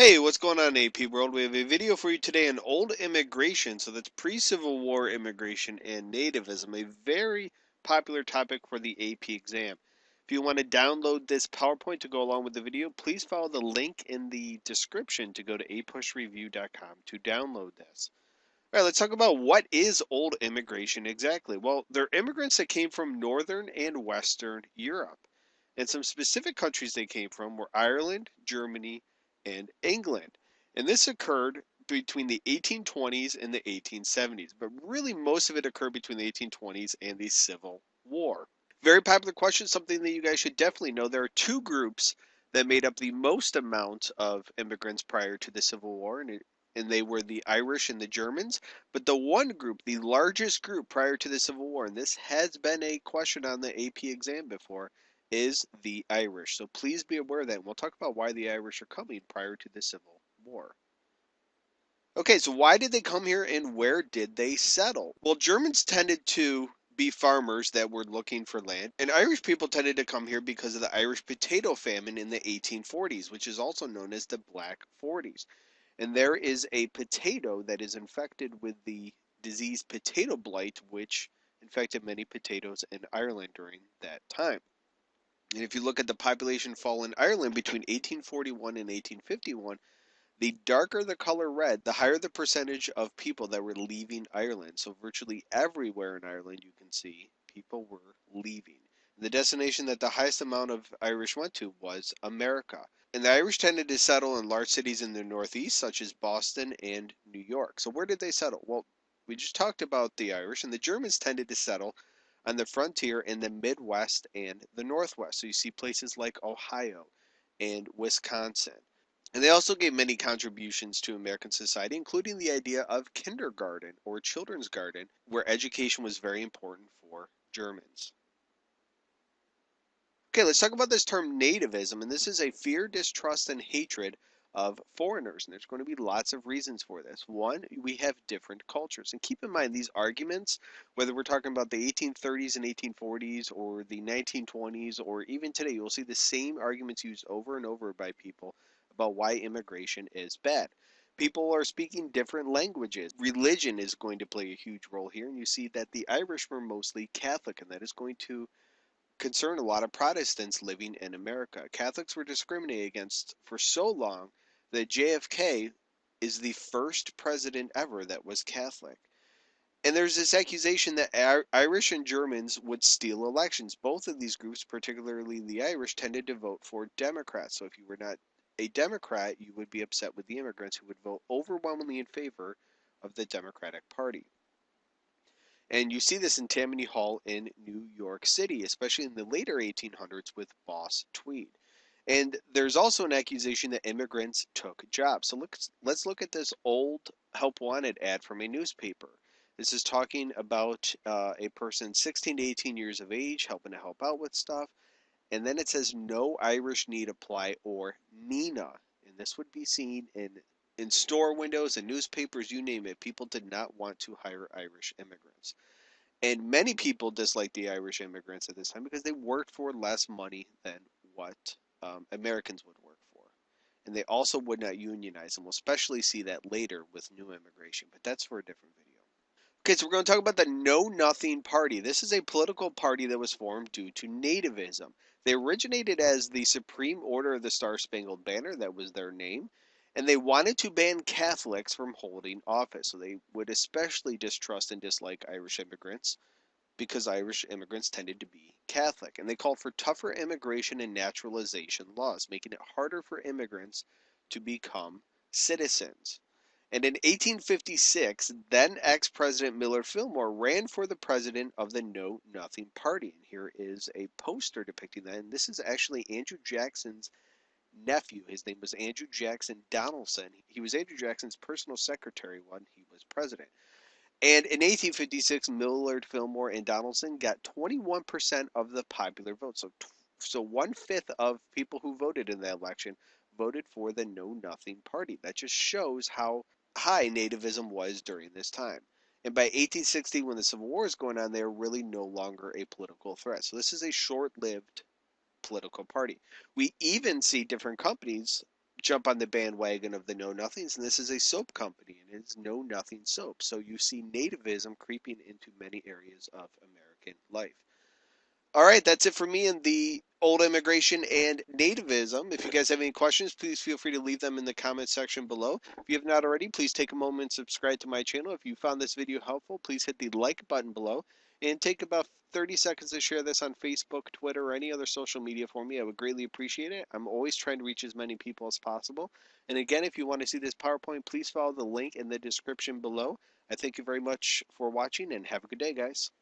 Hey, what's going on, AP World? We have a video for you today on old immigration. So that's pre-Civil War immigration and nativism, a very popular topic for the AP exam. If you want to download this PowerPoint to go along with the video, please follow the link in the description to go to apushreview.com to download this. All right, let's talk about what is old immigration exactly. Well, they're immigrants that came from Northern and Western Europe. And some specific countries they came from were Ireland, Germany, and England. And this occurred between the 1820s and the 1870s. But really, most of it occurred between the 1820s and the Civil War. Very popular question, something that you guys should definitely know. There are two groups that made up the most amount of immigrants prior to the Civil War, and they were the Irish and the Germans. But the one group, the largest group prior to the Civil War, and this has been a question on the AP exam before, is the Irish. So please be aware of that. And we'll talk about why the Irish are coming prior to the Civil War. Okay, so why did they come here and where did they settle? Well, Germans tended to be farmers that were looking for land, and Irish people tended to come here because of the Irish potato famine in the 1840s, which is also known as the Black 40s. And there is a potato that is infected with the disease potato blight, which infected many potatoes in Ireland during that time. And if you look at the population fall in Ireland between 1841 and 1851, the darker the color red, the higher the percentage of people that were leaving Ireland. So virtually everywhere in Ireland you can see people were leaving. The destination that the highest amount of Irish went to was America. And the Irish tended to settle in large cities in the Northeast, such as Boston and New York. So where did they settle? Well, we just talked about the Irish, and the Germans tended to settle on the frontier in the Midwest and the Northwest. So you see places like Ohio and Wisconsin. And they also gave many contributions to American society, including the idea of kindergarten or children's garden, where education was very important for Germans. Okay, let's talk about this term nativism, and this is a fear, distrust, and hatred of foreigners. And there's going to be lots of reasons for this. One, we have different cultures. And keep in mind, these arguments, whether we're talking about the 1830s and 1840s or the 1920s or even today, you'll see the same arguments used over and over by people about why immigration is bad. People are speaking different languages. Religion is going to play a huge role here, and you see that the Irish were mostly Catholic, and that is going to concern a lot of Protestants living in America. Catholics were discriminated against for so long that JFK is the first president ever that was Catholic. And there's this accusation that Irish and Germans would steal elections. Both of these groups, particularly the Irish, tended to vote for Democrats. So if you were not a Democrat, you would be upset with the immigrants who would vote overwhelmingly in favor of the Democratic Party. And you see this in Tammany Hall in New York City, especially in the later 1800s with Boss Tweed. And there's also an accusation that immigrants took jobs. So let's look at this old Help Wanted ad from a newspaper. This is talking about a person 16 to 18 years of age helping to help out with stuff. And then it says no Irish need apply or Nina. And this would be seen in store windows and newspapers, you name it. People did not want to hire Irish immigrants. And many people disliked the Irish immigrants at this time because they worked for less money than what Americans would work for. And they also would not unionize, and we'll especially see that later with new immigration, but that's for a different video. Okay, so we're going to talk about the Know Nothing Party. This is a political party that was formed due to nativism. They originated as the Supreme Order of the Star Spangled Banner, that was their name, and they wanted to ban Catholics from holding office. So they would especially distrust and dislike Irish immigrants because Irish immigrants tended to be Catholic. And they called for tougher immigration and naturalization laws, making it harder for immigrants to become citizens. And in 1856, then ex-President Millard Fillmore ran for the president of the Know Nothing Party. And here is a poster depicting that. And this is actually Andrew Jackson's nephew. His name was Andrew Jackson Donaldson. He was Andrew Jackson's personal secretary when he was president. And in 1856, Millard, Fillmore, and Donaldson got 21% of the popular vote. So 1/5 of people who voted in that election voted for the Know Nothing Party. That just shows how high nativism was during this time. And by 1860, when the Civil War is going on, they are really no longer a political threat. So this is a short-lived political party. We even see different companies jump on the bandwagon of the Know Nothings, and this is a soap company, and it's Know Nothing Soap. So you see nativism creeping into many areas of American life. All right, that's it for me in the old immigration and nativism. If you guys have any questions, please feel free to leave them in the comment section below. If you have not already, please take a moment and subscribe to my channel. If you found this video helpful, please hit the like button below and take about 30 seconds to share this on Facebook, Twitter, or any other social media for me. I would greatly appreciate it. I'm always trying to reach as many people as possible. And again, if you want to see this PowerPoint, please follow the link in the description below. I thank you very much for watching and have a good day, guys.